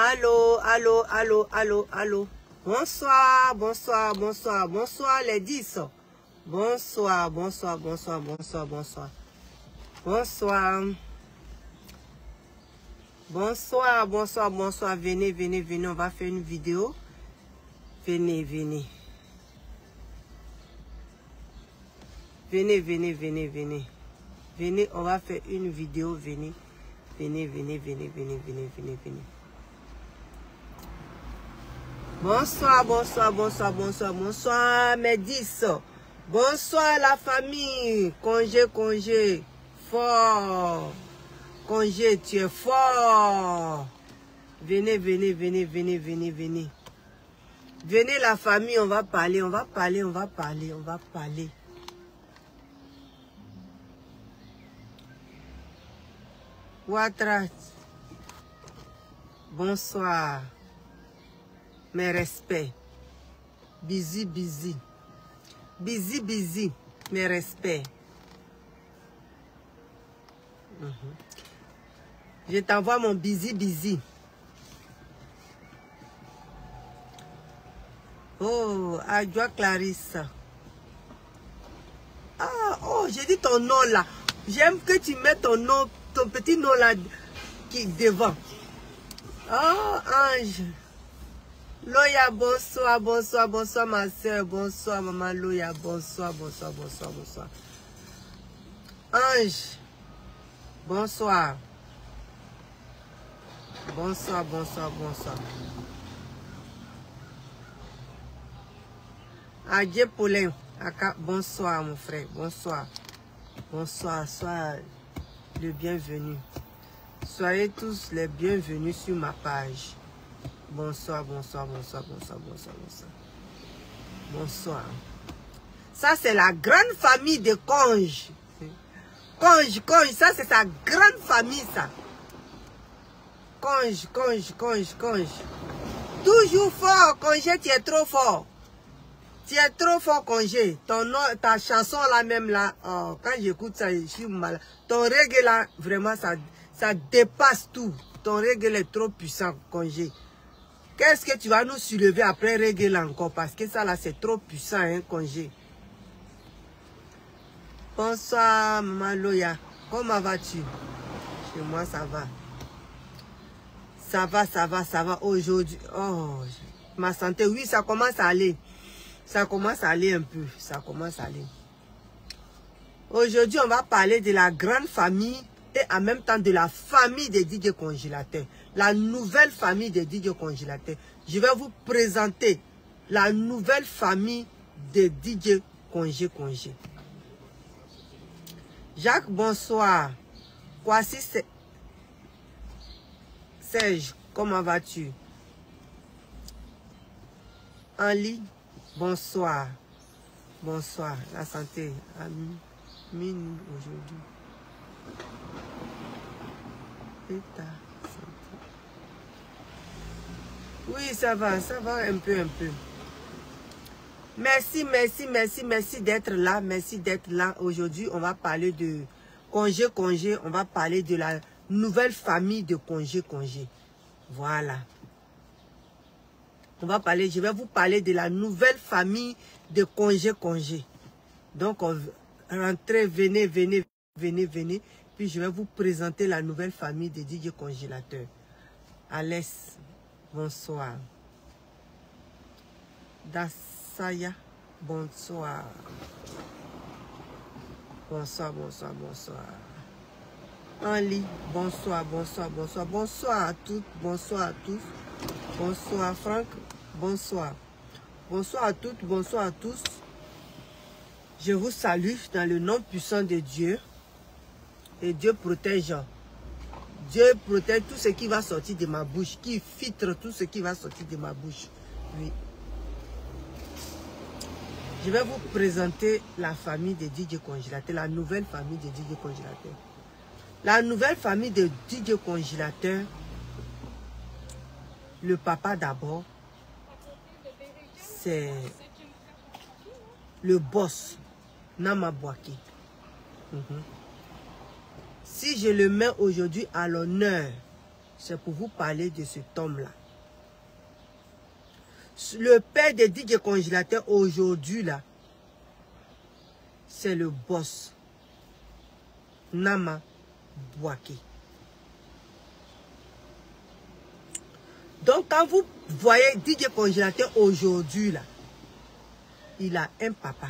Allô, allô, allô, allô, allô. Bonsoir, bonsoir, bonsoir, bonsoir les 10. Bonsoir, bonsoir, bonsoir, bonsoir, bonsoir. Bonsoir. Bonsoir, bonsoir, bonsoir. Venez, venez, venez. On va faire une vidéo. Venez, venez. Venez, venez, venez, venez. Venez, on va faire une vidéo. Venez. Venez, venez, venez, venez, venez, venez, venez. Bonsoir, bonsoir, bonsoir, bonsoir, bonsoir, mes 10. Bonsoir la famille. Congé, congé. Fort. Congé, tu es fort. Venez, venez, venez, venez, venez, venez. Venez la famille, on va parler, on va parler, on va parler, on va parler. Ouattara. Bonsoir. Mes respects. Busy, busy. Busy, busy. Mes respects. Je t'envoie mon busy, busy. Oh, Adjoa Clarisse. Ah, oh, j'ai dit ton nom là. J'aime que tu mets ton nom, ton petit nom là qui devant. Oh, Ange. Loya, bonsoir, bonsoir, bonsoir ma soeur, bonsoir maman Loya, bonsoir, bonsoir, bonsoir, bonsoir. Ange, bonsoir. Bonsoir, bonsoir, bonsoir. Adje Paulin, bonsoir mon frère, bonsoir. Bonsoir, sois le bienvenu. Soyez tous les bienvenus sur ma page. Bonsoir, bonsoir, bonsoir, bonsoir, bonsoir, bonsoir. Bonsoir. Ça, c'est la grande famille de Conge. Conge, Conge, ça, c'est sa grande famille, ça. Conge, Conge, Conge, Conge. Toujours fort, Congé, tu es trop fort. Tu es trop fort, Congé. Ton nom, ta chanson là même là, oh, quand j'écoute ça, je suis malade. Ton reggae là, vraiment, ça dépasse tout. Ton reggae est trop puissant, Congé. Qu'est-ce que tu vas nous soulever après reggae là encore? Parce que ça là, c'est trop puissant, hein, Congé. Bonsoir, Maman Loya. Comment vas-tu? Chez moi, ça va. Ça va, ça va, ça va. Aujourd'hui, oh, ma santé, oui, ça commence à aller. Ça commence à aller un peu. Ça commence à aller. Aujourd'hui, on va parler de la grande famille et en même temps de la famille des DJ Congélateurs. La nouvelle famille des DJ Congélateurs. Je vais vous présenter la nouvelle famille des DJ Congé. Jacques, bonsoir. Voici Serge, comment vas-tu? Henri, bonsoir. Bonsoir, la santé. Mine aujourd'hui. Et ta santé. Oui, ça va un peu. Merci, merci, merci, merci d'être là. Merci d'être là. Aujourd'hui, on va parler de Congé. On va parler de la nouvelle famille de Congé. Voilà. On va parler, je vais vous parler de la nouvelle famille de Congé. Donc, rentrez, venez. Puis, je vais vous présenter la nouvelle famille de DJ Congélateurs. Alès, bonsoir. Dassaya, bonsoir. Bonsoir. Henri, bonsoir. Bonsoir à toutes, bonsoir à tous. Bonsoir Franck, bonsoir. Bonsoir à toutes, bonsoir à tous. Je vous salue dans le nom puissant de Dieu. Et Dieu protège. Dieu protège tout ce qui va sortir de ma bouche. Qui filtre tout ce qui va sortir de ma bouche. Oui. Je vais vous présenter la famille de DJ Congélateurs. La nouvelle famille de DJ Congélateurs. La nouvelle famille de DJ Congélateurs. Le papa d'abord, c'est le boss, Nama Bouaké. Si je le mets aujourd'hui à l'honneur, c'est pour vous parler de cet homme-là. Le père de DJ Congélateur aujourd'hui, là, c'est le boss. Nama Bouaké. Donc, quand vous voyez DJ Congélateur aujourd'hui, là, il a un papa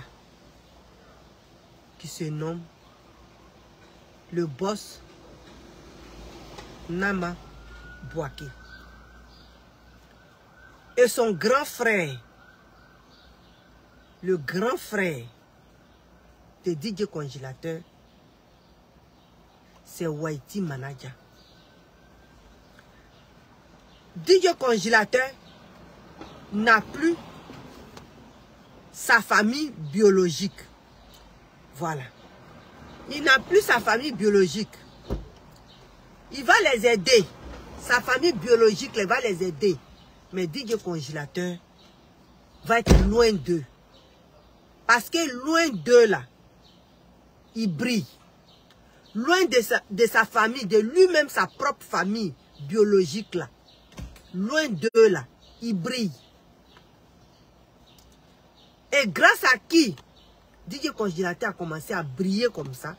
qui se nomme le boss Nama Bouaké. Et son grand frère, le grand frère de DJ Congélateur, c'est Whitey Manaja. DJ Congélateur n'a plus sa famille biologique. Voilà. Il n'a plus sa famille biologique. Il va les aider. Sa famille biologique il va les aider. Mais DJ Congélateur va être loin d'eux. Parce que loin d'eux là, il brille. Loin de sa famille, de lui-même, sa propre famille biologique là. Loin d'eux là, il brille. Et grâce à qui DJ Congélateur a commencé à briller comme ça?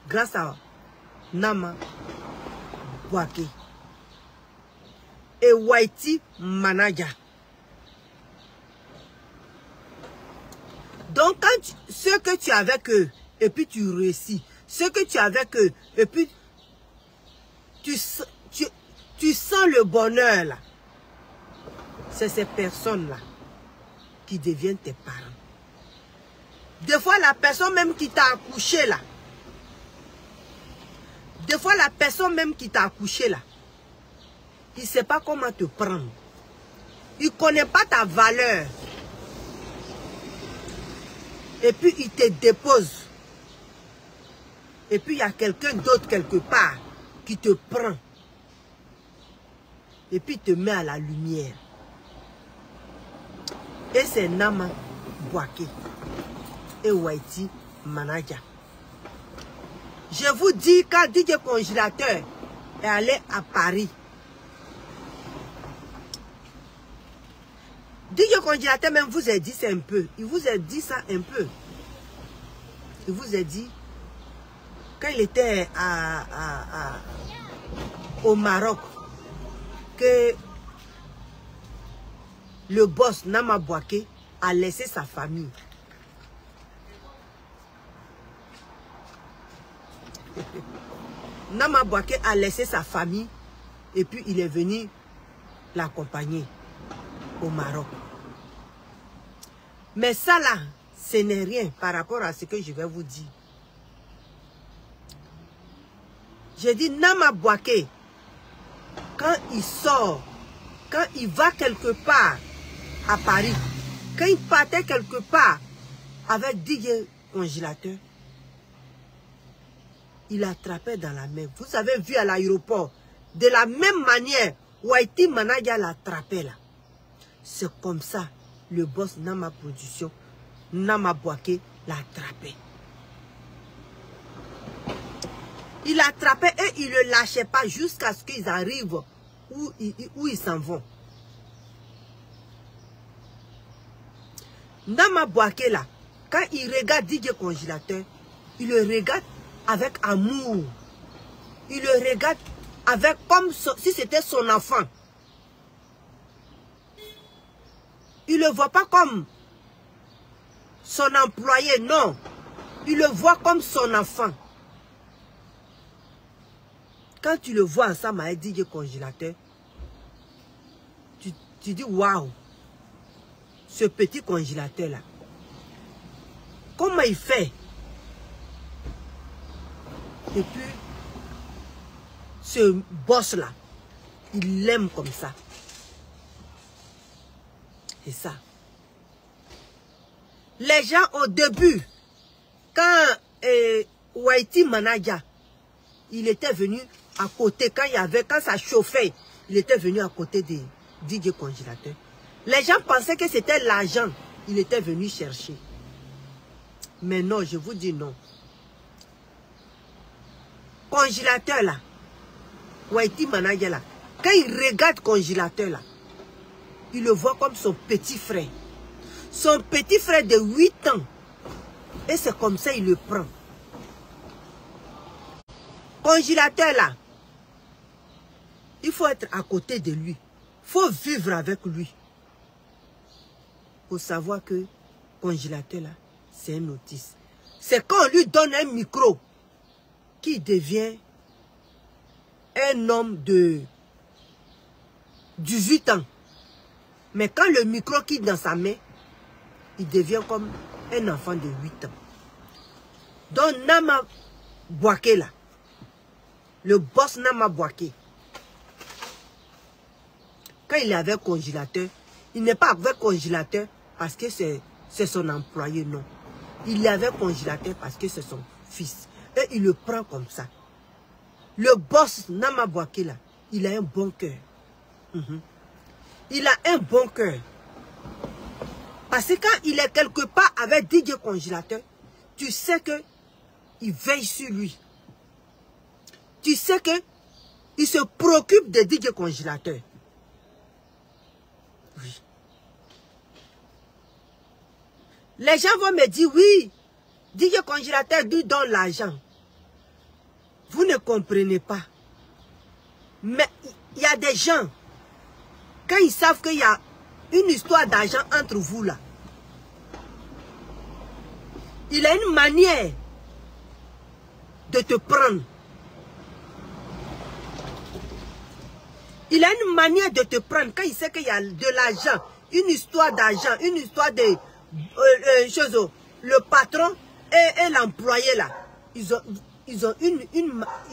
Grâce à Nama Bouaké et Whitey Manaja. Donc, quand ce que tu as avec eux, et puis tu réussis, ce que tu as avec eux, et puis tu sens le bonheur là, c'est ces personnes-là qui deviennent tes parents. Des fois, la personne même qui t'a accouché là, des fois, la personne même qui t'a accouché là, il ne sait pas comment te prendre. Il ne connaît pas ta valeur. Et puis, il te dépose. Et puis, il y a quelqu'un d'autre quelque part qui te prend. Et puis, il te met à la lumière. Et c'est Nama Bouaké et Whitey Manaja. Je vous dis, quand DJ Congélateur est allé à Paris, DJ Congélateur même vous a dit ça un peu. Il vous a dit ça un peu. Il vous a dit, quand il était au Maroc, que le boss Nama Bouaké a laissé sa famille. Nama Bouaké a laissé sa famille et puis il est venu l'accompagner au Maroc. Mais ça là, ce n'est rien par rapport à ce que je vais vous dire. J'ai dit Nama Bouaké, quand il sort, quand il va quelque part à Paris, quand il partait quelque part avec DJ Congélateur, il attrapait dans la main. Vous avez vu à l'aéroport, de la même manière, Whitey Manaja l'attrapait là. C'est comme ça, le boss Nama Production, Nama Bouaké l'attrapait. Il l'attrapait et il ne le lâchait pas jusqu'à ce qu'ils arrivent où ils s'en vont. Nama Bouaké là, quand il regarde DJ Congélateur, il le regarde avec amour. Il le regarde avec comme si c'était son enfant. Il ne le voit pas comme son employé, non. Il le voit comme son enfant. Quand tu le vois ensemble avec DJ Congélateur, tu dis waouh, ce petit congélateur là, comment il fait? Et puis, ce boss là, il l'aime comme ça. Et ça. Les gens au début, quand Whitey Manaja, il était venu à côté, quand ça chauffait, il était venu à côté de DJ Congélateur. Les gens pensaient que c'était l'argent, il était venu chercher. Mais non, je vous dis non. Congélateur là, Whitey Manager là, quand il regarde congélateur là, il le voit comme son petit frère. Son petit frère de 8 ans. Et c'est comme ça il le prend. Congélateur là, il faut être à côté de lui. Il faut vivre avec lui. Pour savoir que congélateur là, c'est un autiste. C'est quand on lui donne un micro qu'il devient un homme de 18 ans. Mais quand le micro quitte dans sa main, il devient comme un enfant de 8 ans. Donc Nama Bouaké là, le boss Nama Bouaké, quand il est avec congélateur, il n'est pas avec congélateur parce que c'est son employé, non. Il est avec congélateur parce que c'est son fils. Et il le prend comme ça. Le boss Nama Bouaké là, il a un bon cœur. Il a un bon cœur. Parce que quand il est quelque part avec DJ Congélateur, tu sais que il veille sur lui. Tu sais que il se préoccupe de DJ Congélateur. Oui. Les gens vont me dire, oui, DJ Congélateur lui donne l'argent. Vous ne comprenez pas. Mais il y a des gens, quand ils savent qu'il y a une histoire d'argent entre vous là, il a une manière de te prendre. Il a une manière de te prendre quand il sait qu'il y a de l'argent, une histoire d'argent, une histoire de chose. Le patron et l'employé là, il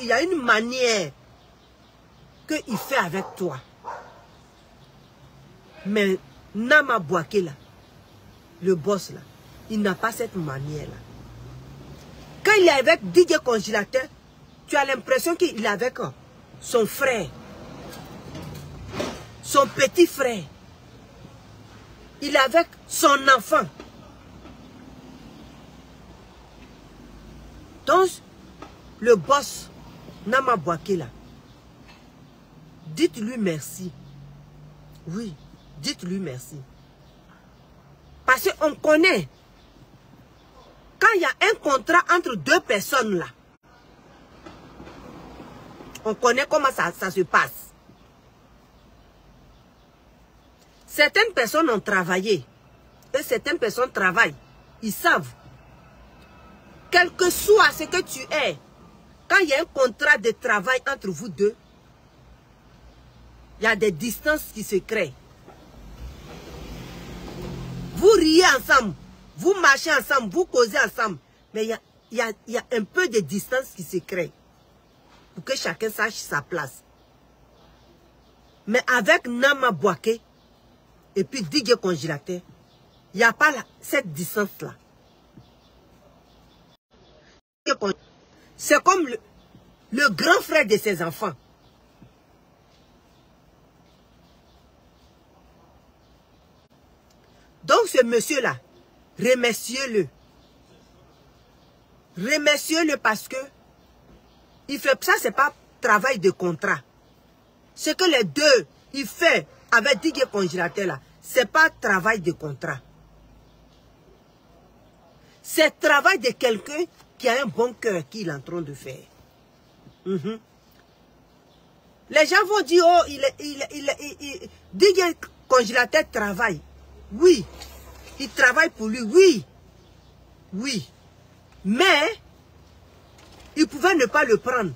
y a une manière qu'il fait avec toi. Mais Nama Bouaké là, le boss là, il n'a pas cette manière là. Quand il est avec DJ Congélateur, tu as l'impression qu'il est avec son frère, son petit frère. Il est avec son enfant. Donc, le boss Nama Bouaké là, dites-lui merci. Oui, dites-lui merci. Parce qu'on connaît, quand il y a un contrat entre deux personnes là, on connaît comment ça se passe. Certaines personnes ont travaillé et certaines personnes travaillent. Ils savent. Quel que soit ce que tu es, quand il y a un contrat de travail entre vous deux, il y a des distances qui se créent. Vous riez ensemble, vous marchez ensemble, vous causez ensemble. Mais il y a un peu de distance qui se crée pour que chacun sache sa place. Mais avec Nama Bouaké et puis DJ Congélateur, il n'y a pas cette distance-là. C'est comme le grand frère de ses enfants. Donc ce monsieur-là, remerciez-le. Remerciez-le parce que il fait ça, c'est pas travail de contrat. Ce que les deux, il fait avec DJ Congélateur là, c'est pas travail de contrat. C'est travail de quelqu'un qui a un bon cœur qu'il est en train de faire. Les gens vont dire, oh, DJ Congélateur travaille. Oui, il travaille pour lui, oui. Oui. Mais, il pouvait ne pas le prendre.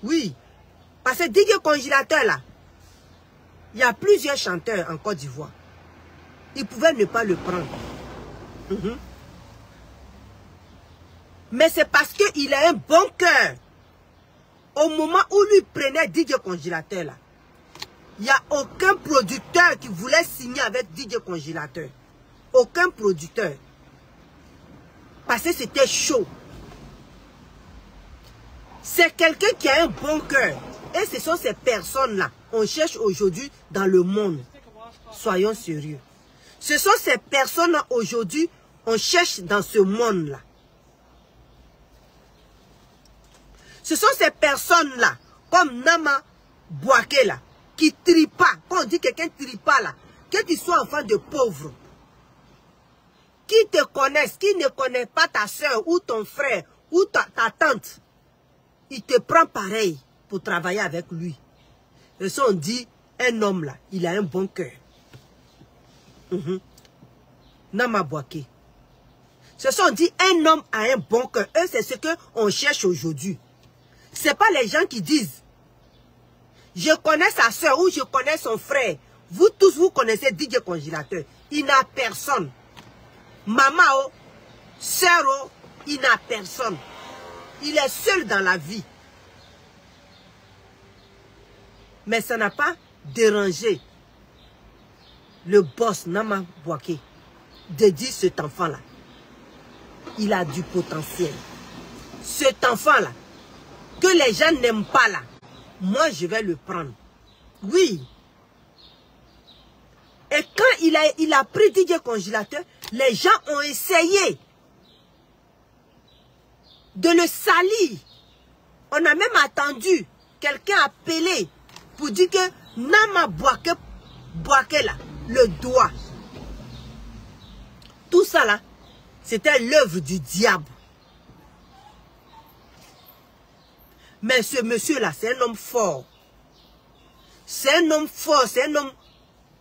Oui. Parce que DJ Congélateur là, il y a plusieurs chanteurs en Côte d'Ivoire. Il pouvait ne pas le prendre. Mais c'est parce qu'il a un bon cœur. Au moment où lui prenait DJ Congélateur là, il n'y a aucun producteur qui voulait signer avec DJ Congélateur. Aucun producteur. Parce que c'était chaud. C'est quelqu'un qui a un bon cœur. Et ce sont ces personnes-là qu'on cherche aujourd'hui dans le monde. Soyons sérieux. Ce sont ces personnes-là aujourd'hui qu'on cherche dans ce monde-là. Ce sont ces personnes-là, comme Nama Boaké là, qui tripa, quand on dit quelqu'un tripa là, que tu sois enfant de pauvre, qui te connaissent, qui ne connaît pas ta soeur ou ton frère ou ta tante, il te prend pareil pour travailler avec lui. Et ça on dit, un homme là, il a un bon cœur. Nama Boaké. Ce sont dit, un homme a un bon cœur. Eux, c'est ce qu'on cherche aujourd'hui. Ce n'est pas les gens qui disent, je connais sa soeur ou je connais son frère. Vous tous, vous connaissez DJ Congélateur. Il n'a personne. Maman, oh, soeur, oh, il n'a personne. Il est seul dans la vie. Mais ça n'a pas dérangé le boss Nama Boaké de dire cet enfant-là. Il a du potentiel. Cet enfant-là, que les gens n'aiment pas là, moi je vais le prendre. Oui. Et quand il a pris DJ Congélateur, les gens ont essayé de le salir. On a même attendu quelqu'un appeler pour dire que Nama Boaké là, le doigt. Tout ça là, c'était l'œuvre du diable. Mais ce monsieur-là, c'est un homme fort. C'est un homme fort, c'est un homme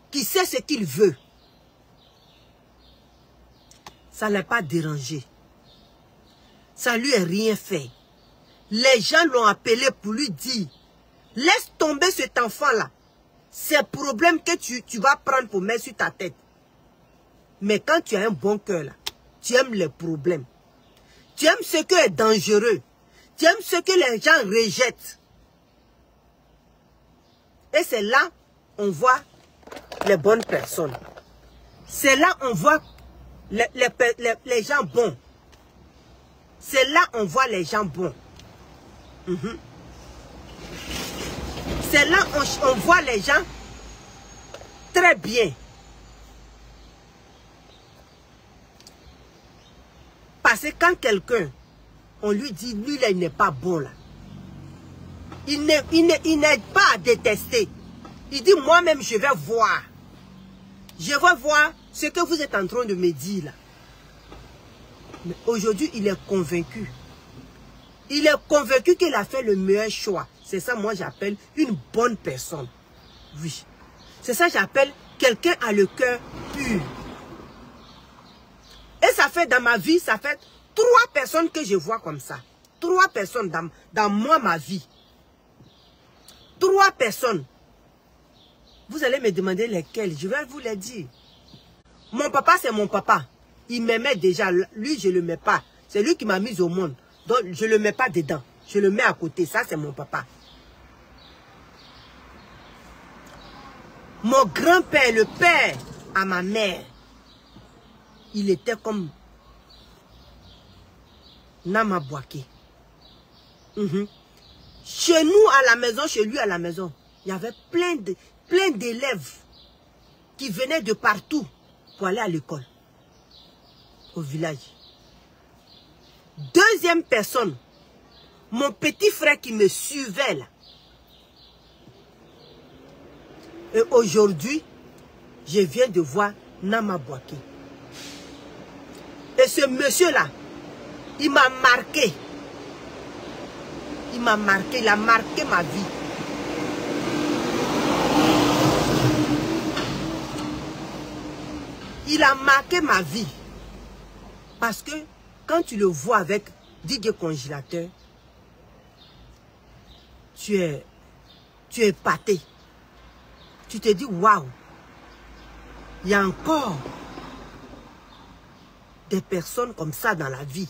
qui sait ce qu'il veut. Ça ne l'a pas dérangé. Ça lui a rien fait. Les gens l'ont appelé pour lui dire, laisse tomber cet enfant-là. C'est un problème que tu vas prendre pour mettre sur ta tête. Mais quand tu as un bon cœur là, tu aimes les problèmes. Tu aimes ce qui est dangereux. Tu aimes ce que les gens rejettent. Et c'est là on voit les bonnes personnes. C'est là on voit les gens bons. C'est là on voit les gens bons. C'est là on voit les gens très bien. Parce que quand quelqu'un, on lui dit, lui là, il n'est pas bon là. Il n'aide pas à détester. Il dit, moi-même, je vais voir. Je vais voir ce que vous êtes en train de me dire là. Mais aujourd'hui, il est convaincu. Il est convaincu qu'il a fait le meilleur choix. C'est ça, moi, j'appelle une bonne personne. Oui. C'est ça, j'appelle quelqu'un à le cœur pur. Et ça fait dans ma vie, ça fait 3 personnes que je vois comme ça. 3 personnes dans moi, ma vie. 3 personnes. Vous allez me demander lesquelles. Je vais vous les dire. Mon papa, c'est mon papa. Il m'aimait déjà. Lui, je ne le mets pas. C'est lui qui m'a mise au monde. Donc, je ne le mets pas dedans. Je le mets à côté. Ça, c'est mon papa. Mon grand-père, le père à ma mère, il était comme Nama Boaké. Chez nous à la maison, chez lui à la maison, il y avait plein d'élèves qui venaient de partout pour aller à l'école, au village. Deuxième personne, mon petit frère qui me suivait là. Et aujourd'hui, je viens de voir Nama Boaké. Et ce monsieur-là, il m'a marqué. Il m'a marqué, il a marqué ma vie. Il a marqué ma vie. Parce que quand tu le vois avec DJ Congélateur, tu es épaté. Tu te dis, waouh, il y a encore des personnes comme ça dans la vie.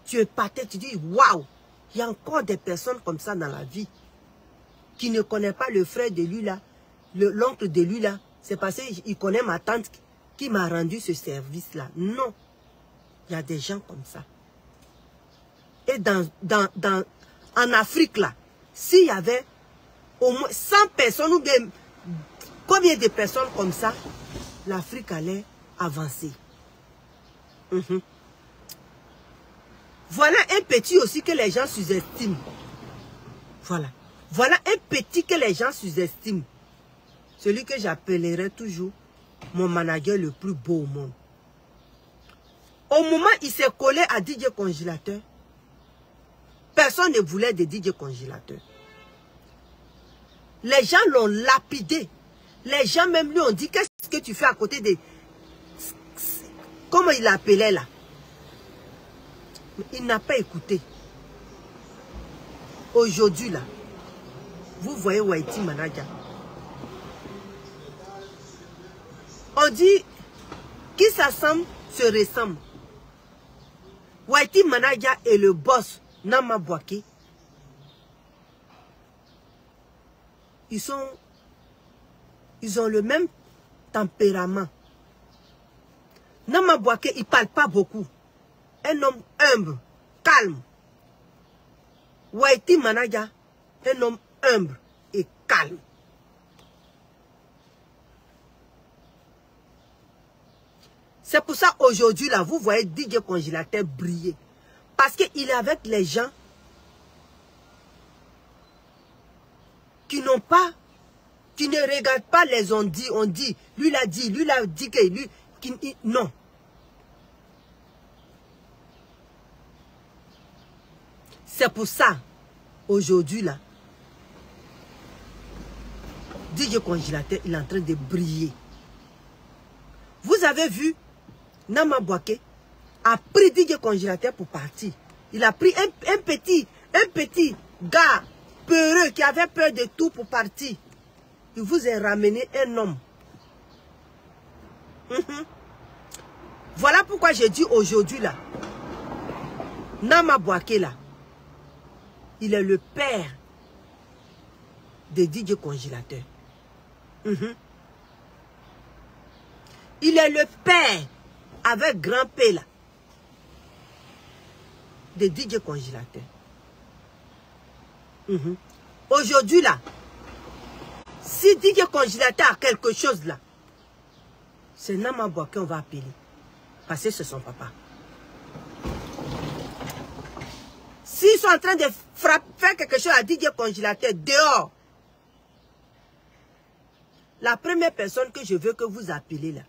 Tu es épaté, tu dis, waouh, il y a encore des personnes comme ça dans la vie. Qui ne connaît pas le frère de lui là, l'oncle de lui là. C'est parce qu'il connaît ma tante qui m'a rendu ce service-là. Non, il y a des gens comme ça. Et en Afrique là, s'il y avait au moins 100 personnes ou bien combien de personnes comme ça, l'Afrique allait avancer. Voilà un petit aussi que les gens sous-estiment. Voilà. Voilà un petit que les gens sous-estiment. Celui que j'appellerai toujours mon manager le plus beau au monde. Au moment où il s'est collé à DJ Congélateur, personne ne voulait de DJ Congélateur. Les gens l'ont lapidé. Les gens même lui ont dit, qu'est-ce que tu fais à côté de... Comment il l'appelait là? Il n'a pas écouté. Aujourd'hui là, vous voyez Whitey Manager. On dit, qui s'assemble se ressemble. Whitey Manager et le boss Nama Bouaké, ils ont le même tempérament. Nama Bouaké, il ne parle pas beaucoup. Un homme humble, calme. Whitey Manager, un homme humble et calme. C'est pour ça aujourd'hui, là, vous voyez DJ Congélateur briller. Parce qu'il est avec les gens qui n'ont pas, qui ne regardent pas les on dit, lui l'a dit que lui, non. C'est pour ça, aujourd'hui, là, DJ Congélateur, il est en train de briller. Vous avez vu, Nama Bouaké a pris DJ Congélateur pour partir. Il a pris un petit gars peureux qui avait peur de tout pour partir. Il vous a ramené un homme. Voilà pourquoi j'ai dit aujourd'hui là, Nama Bouaké là, il est le père de DJ Congélateur. Il est le père avec grand P là de DJ Congélateur. Aujourd'hui là, si DJ Congélateur a quelque chose là, c'est Nama Bouaké qu'on va appeler. Parce que c'est son papa. S'ils sont en train de faire quelque chose à DJ Congélateur dehors, la première personne que je veux que vous appelez là,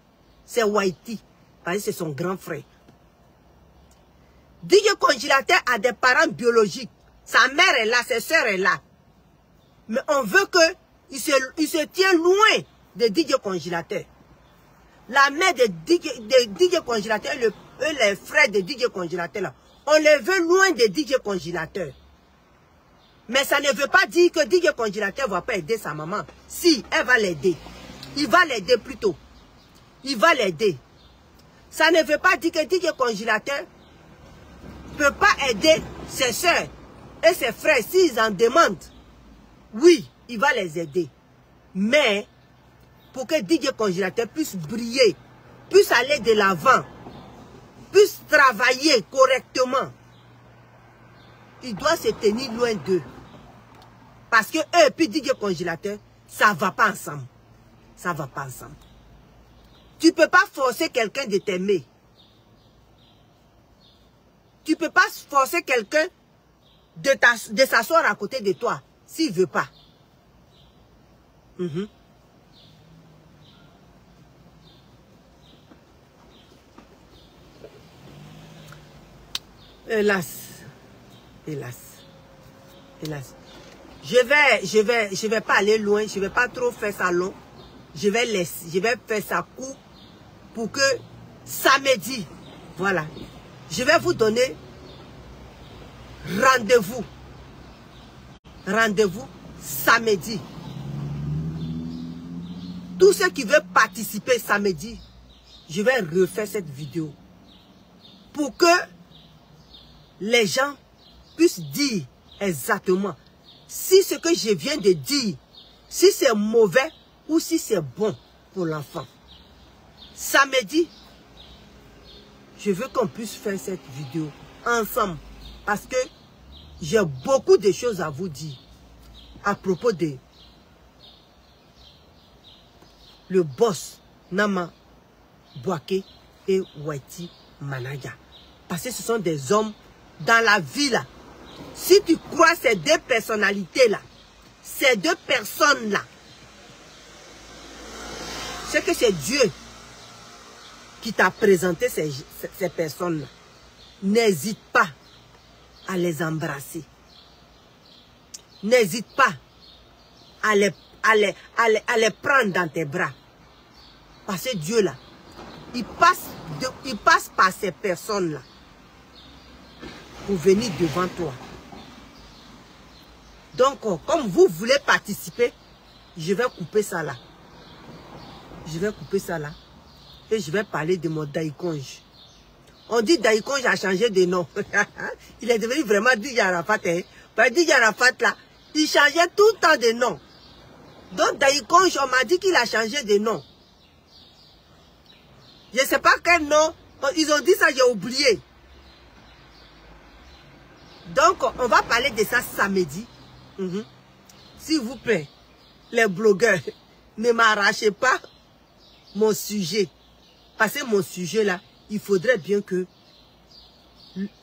c'est Whitey. Parce que c'est son grand frère. DJ Congélateur a des parents biologiques. Sa mère est là, ses soeurs sont là. Mais on veut qu'il se tient loin de DJ Congélateur. La mère de DJ Congélateur et les frères de DJ Congélateur là, on les veut loin de DJ Congélateur. Mais ça ne veut pas dire que DJ Congélateur ne va pas aider sa maman. Si, elle va l'aider. Il va l'aider plutôt. Il va l'aider. Ça ne veut pas dire que DJ Congélateur ne peut pas aider ses soeurs et ses frères s'ils en demandent. Oui, il va les aider. Mais, pour que DJ Congélateur puisse briller, puisse aller de l'avant, puisse travailler correctement, il doit se tenir loin d'eux. Parce que eux et puis DJ Congélateur, ça ne va pas ensemble. Ça ne va pas ensemble. Tu ne peux pas forcer quelqu'un de t'aimer. Tu ne peux pas forcer quelqu'un de s'asseoir à côté de toi s'il ne veut pas. Hélas. Hélas. Hélas. Je vais pas aller loin. Je vais pas trop faire ça long. Je vais faire ça court pour que samedi, voilà, je vais vous donner rendez-vous. Rendez-vous samedi. Tous ceux qui veulent participer samedi, je vais refaire cette vidéo pour que les gens puissent dire exactement si ce que je viens de dire, si c'est mauvais ou si c'est bon pour l'enfant. Samedi, je veux qu'on puisse faire cette vidéo ensemble parce que j'ai beaucoup de choses à vous dire à propos de le boss Nama Bouaké et Whitey Manager. Parce que ce sont des hommes dans la vie là. Si tu crois ces deux personnalités là, ces deux personnes-là, c'est que c'est Dieu qui t'a présenté ces personnes-là. N'hésite pas à les embrasser. N'hésite pas à les prendre dans tes bras. Parce que Dieu là, il passe par ces personnes-là pour venir devant toi. Donc, comme vous voulez participer, je vais couper ça là. Je vais couper ça là. Et je vais parler de mon Daïkonge. On dit Daïkonge a changé de nom. Il est devenu vraiment DJ Arafat. Hein? DJ Arafat là, il changeait tout le temps de nom. Donc Daïkonge, on m'a dit qu'il a changé de nom. Je ne sais pas quel nom. Ils ont dit ça, j'ai oublié. Donc, on va parler de ça samedi. S'il vous plaît, les blogueurs, ne m'arrachez pas mon sujet. Parce que mon sujet là, il faudrait bien que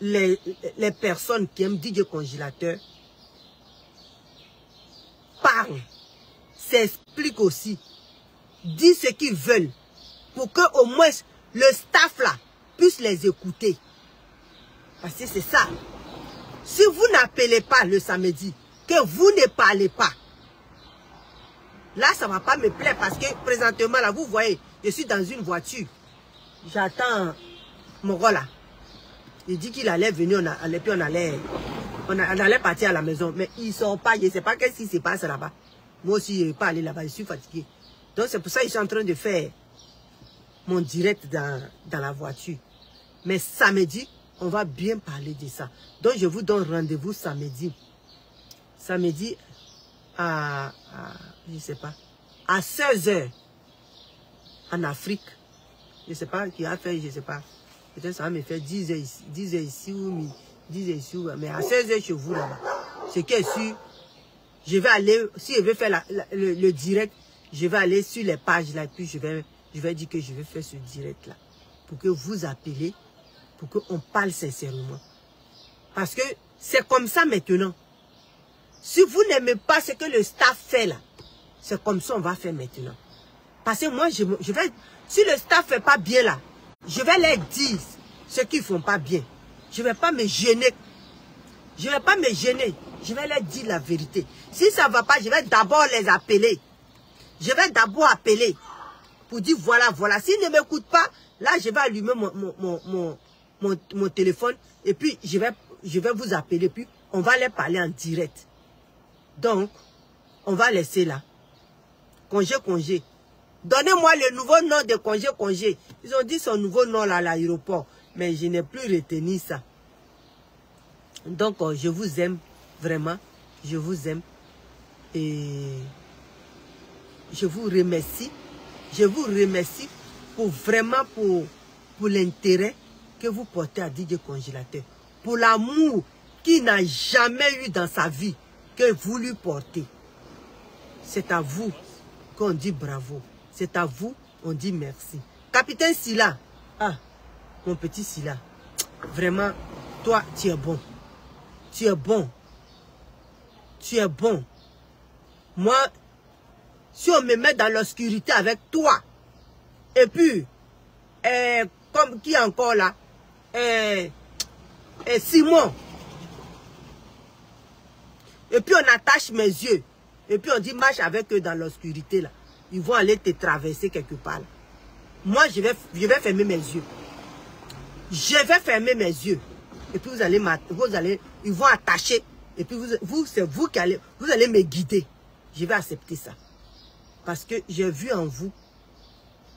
les personnes qui aiment DJ Congélateur parlent, s'expliquent aussi, disent ce qu'ils veulent, pour que au moins le staff là puisse les écouter. Parce que c'est ça. Si vous n'appelez pas le samedi, que vous ne parlez pas, là ça ne va pas me plaire parce que présentement là, vous voyez, je suis dans une voiture. J'attends mon gars là. Il dit qu'il allait venir, puis on allait partir à la maison. Mais ils ne sont pas, je ne sais pas qu'est-ce qui se passe là-bas. Moi aussi, je ne vais pas aller là-bas, je suis fatigué. Donc c'est pour ça que je suis en train de faire mon direct dans la voiture. Mais samedi, on va bien parler de ça. Donc je vous donne rendez-vous samedi. Samedi à je sais pas, à 16 h en Afrique. Je ne sais pas qui a fait, je ne sais pas. Peut-être ça va me faire 10 h ici, 10 h ici ou 10 h ici. Mais à 16 h chez vous là-bas. Ce qui est sûr, je vais aller, si je veux faire le direct, je vais aller sur les pages là, et puis je vais dire que je vais faire ce direct là. Pour que vous appelez, pour qu'on parle sincèrement. Parce que c'est comme ça maintenant. Si vous n'aimez pas ce que le staff fait là, c'est comme ça on va faire maintenant. Parce que moi, je vais, si le staff ne fait pas bien là, je vais leur dire ce qu'ils ne font pas bien. Je ne vais pas me gêner. Je ne vais pas me gêner. Je vais leur dire la vérité. Si ça ne va pas, je vais d'abord les appeler. Je vais d'abord appeler pour dire voilà, voilà. S'ils ne m'écoutent pas, là, je vais allumer mon téléphone et puis je vais vous appeler. Puis on va les parler en direct. Donc, on va laisser là. Congé, congé. Donnez-moi le nouveau nom de congé, congé. Ils ont dit son nouveau nom là à l'aéroport. Mais je n'ai plus retenu ça. Donc, je vous aime. Vraiment. Je vous aime. Et je vous remercie. Je vous remercie pour vraiment pour l'intérêt que vous portez à DJ Congélateur. Pour l'amour qu'il n'a jamais eu dans sa vie que vous lui portez. C'est à vous qu'on dit bravo. C'est à vous qu'on dit merci. Capitaine Silla, ah, mon petit Silla, vraiment, toi, tu es bon. Tu es bon. Tu es bon. Moi, si on me met dans l'obscurité avec toi, et puis, comme qui encore là, Simon, et puis on attache mes yeux, et puis on dit marche avec eux dans l'obscurité là. Ils vont aller te traverser quelque part là. Moi, je vais fermer mes yeux. Je vais fermer mes yeux. Et puis ils vont attacher. Et puis c'est vous qui allez me guider. Je vais accepter ça. Parce que j'ai vu en vous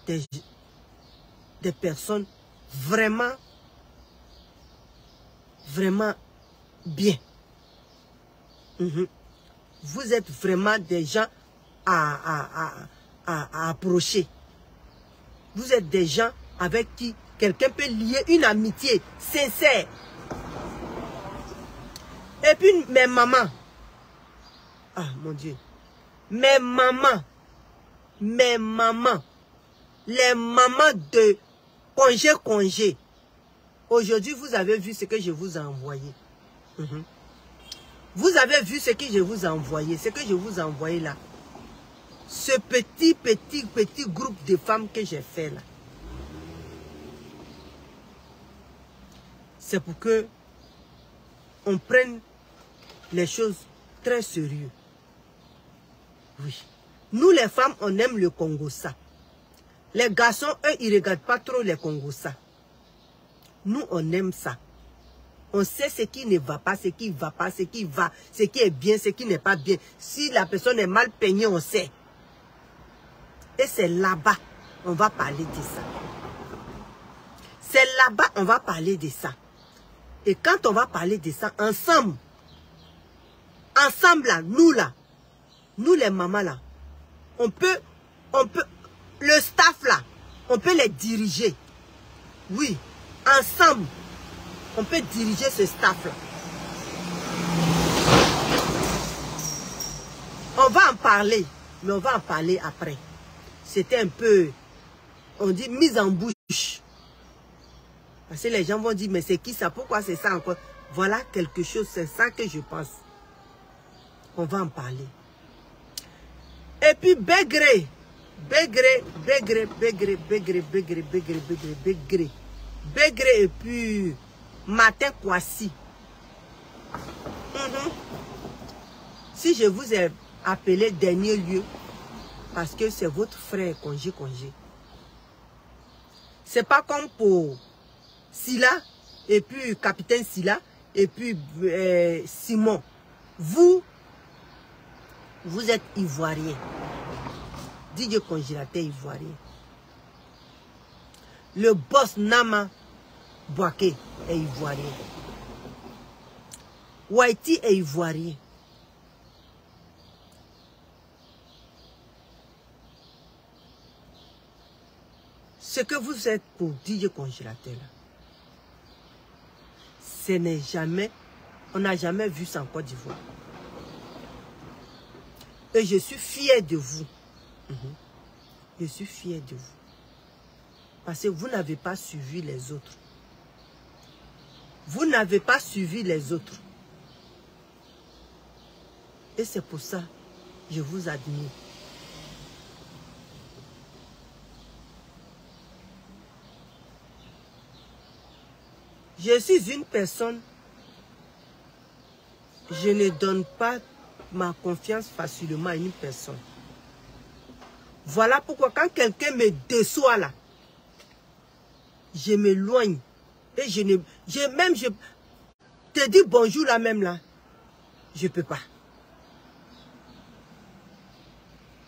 des personnes vraiment, vraiment bien. Vous êtes vraiment des gens à approcher. Vous êtes des gens avec qui quelqu'un peut lier une amitié sincère. Et puis mes mamans. Ah mon Dieu. Mes mamans. Les mamans de congé. Aujourd'hui, vous avez vu ce que je vous ai envoyé. Vous avez vu ce que je vous ai envoyé. Ce que je vous ai envoyé là. Ce petit groupe de femmes que j'ai fait là. C'est pour que on prenne les choses très sérieux. Oui. Nous les femmes, on aime le Congo-ça. Les garçons, eux, ils ne regardent pas trop les Congo-ça. Nous, on aime ça. On sait ce qui ne va pas, ce qui va pas, ce qui va, ce qui est bien, ce qui n'est pas bien. Si la personne est mal peignée, on sait. Et c'est là-bas, on va parler de ça. C'est là-bas, on va parler de ça. Et quand on va parler de ça, ensemble là, nous les mamans là, on peut, le staff là, on peut les diriger. Oui, ensemble, on peut diriger ce staff là. On va en parler, mais on va en parler après. C'était un peu, on dit mise en bouche. Parce que les gens vont dire, mais c'est qui ça? Pourquoi c'est ça encore? Voilà quelque chose, c'est ça que je pense. On va en parler. Et puis Bégré et puis Matin Kwasi. Si je vous ai appelé dernier lieu, parce que c'est votre frère congé. C'est pas comme pour Silla, et puis Capitaine Silla, et puis Simon. Vous êtes ivoirien. DJ Congélateur ivoirien. Le boss Nama Bouaké est ivoirien. Waiti est ivoirien. Ce que vous êtes pour DJ Congélateur, ce n'est jamais, on n'a jamais vu ça en Côte d'Ivoire. Et je suis fier de vous. Je suis fier de vous. Parce que vous n'avez pas suivi les autres. Vous n'avez pas suivi les autres. Et c'est pour ça que je vous admire. Je suis une personne, je ne donne pas ma confiance facilement à une personne. Voilà pourquoi quand quelqu'un me déçoit là, je m'éloigne. Et je te dis bonjour là même là, je ne peux pas.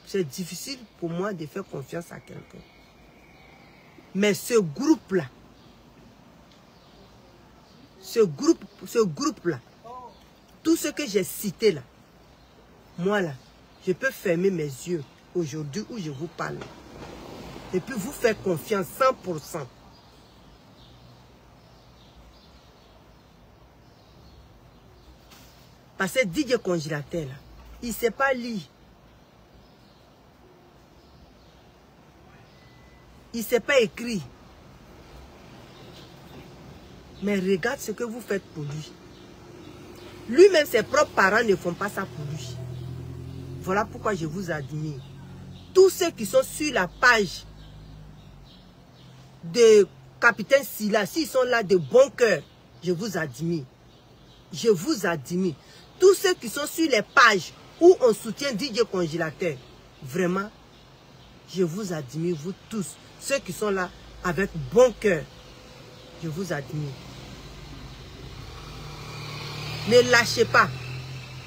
C'est difficile pour moi de faire confiance à quelqu'un. Mais ce groupe-là, ce groupe-là, tout ce que j'ai cité là, moi là, je peux fermer mes yeux aujourd'hui où je vous parle. Et puis vous faire confiance 100%. Parce que DJ Congélateur là, il ne sait pas lire. Il ne sait pas écrire. Mais regarde ce que vous faites pour lui. Lui-même, ses propres parents ne font pas ça pour lui. Voilà pourquoi je vous admire. Tous ceux qui sont sur la page de Capitaine Silla, s'ils sont là de bon cœur, je vous admire. Je vous admire. Tous ceux qui sont sur les pages où on soutient DJ Congélateur, vraiment, je vous admire, vous tous. Ceux qui sont là avec bon cœur, je vous admire. Ne lâchez pas.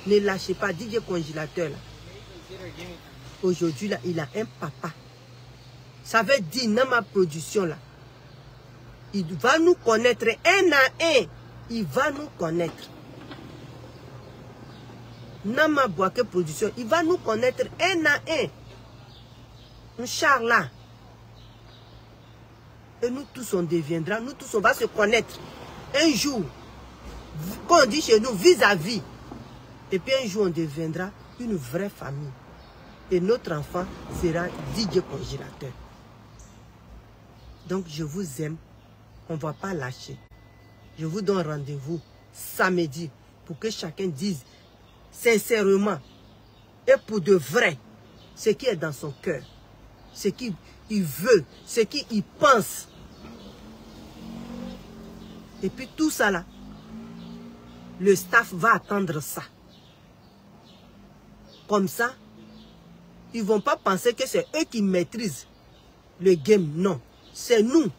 Ne lâchez pas. DJ Congélateur là. Aujourd'hui là, il a un papa. Ça veut dire dans ma production là. Il va nous connaître un à un. Il va nous connaître. Dans ma boîte production, il va nous connaître un à un. Inch'Allah. Et nous tous on deviendra, nous tous on va se connaître. Un jour, quand on dit chez nous vis-à-vis, et puis un jour on deviendra une vraie famille. Et notre enfant sera DJ Congélateur. Donc je vous aime, on ne va pas lâcher. Je vous donne rendez-vous samedi pour que chacun dise sincèrement et pour de vrai ce qui est dans son cœur, ce qu'il veut, ce qu'il pense. Et puis tout ça là, le staff va attendre ça. Comme ça, ils ne vont pas penser que c'est eux qui maîtrisent le game. Non, c'est nous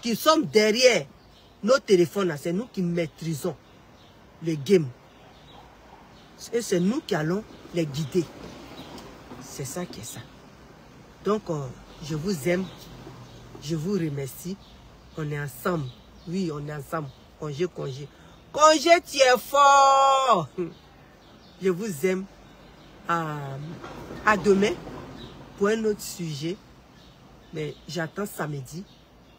qui sommes derrière nos téléphones. C'est nous qui maîtrisons le game. Et c'est nous qui allons les guider. C'est ça qui est ça. Donc, je vous aime. Je vous remercie. On est ensemble. Oui, on est ensemble. Congé, congé. Congé, tu es fort. Je vous aime. À demain pour un autre sujet. Mais j'attends samedi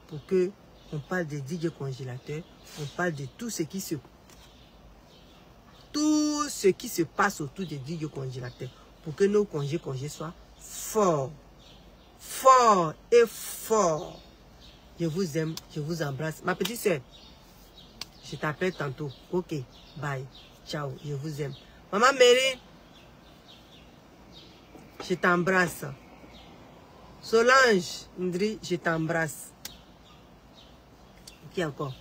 pour que on parle des DJ congélateurs. On parle de tout ce qui se passe autour des DJ congélateurs. Pour que nos congés soient forts. Forts et forts. Je vous aime. Je vous embrasse. Ma petite soeur, je t'appelle tantôt. Ok. Bye. Ciao. Je vous aime. Maman Mary, je t'embrasse. Solange, Ndri, je t'embrasse. Qui encore?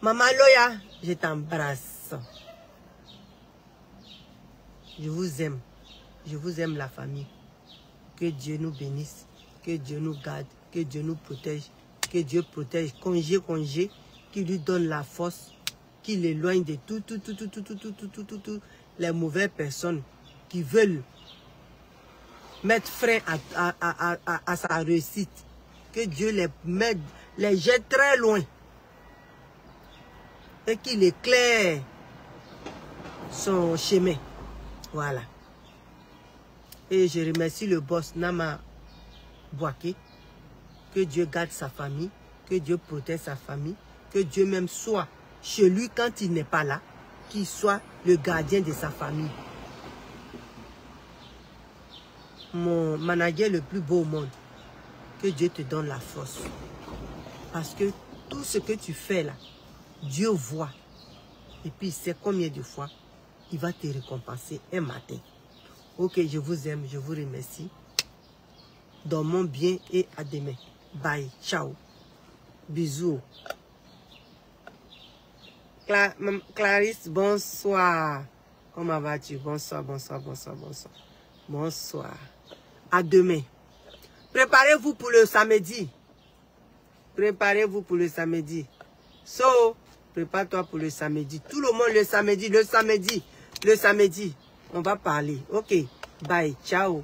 Maman Loya, je t'embrasse. Je vous aime. Je vous aime la famille. Que Dieu nous bénisse. Que Dieu nous garde. Que Dieu nous protège. Que Dieu protège. Congé, congé. Qui lui donne la force. Qui l'éloigne de tout les mauvaises personnes qui veulent mettre frein à sa réussite. Que Dieu les jette très loin. Et qu'il éclaire son chemin. Voilà. Et je remercie le boss Nama Boaké. Que Dieu garde sa famille. Que Dieu protège sa famille. Que Dieu même soit chez lui quand il n'est pas là. Qu'il soit le gardien de sa famille. Mon manager le plus beau au monde, que Dieu te donne la force. Parce que tout ce que tu fais là, Dieu voit. Et puis il sait combien de fois il va te récompenser un matin. Ok, je vous aime, je vous remercie. Dormons bien et à demain. Bye, ciao. Bisous. Clarisse, bonsoir. Comment vas-tu? Bonsoir, bonsoir, bonsoir, bonsoir. Bonsoir. À demain. Préparez-vous pour le samedi. Préparez-vous pour le samedi. So, prépare-toi pour le samedi. Tout le monde le samedi, le samedi. Le samedi. On va parler. Ok. Bye. Ciao.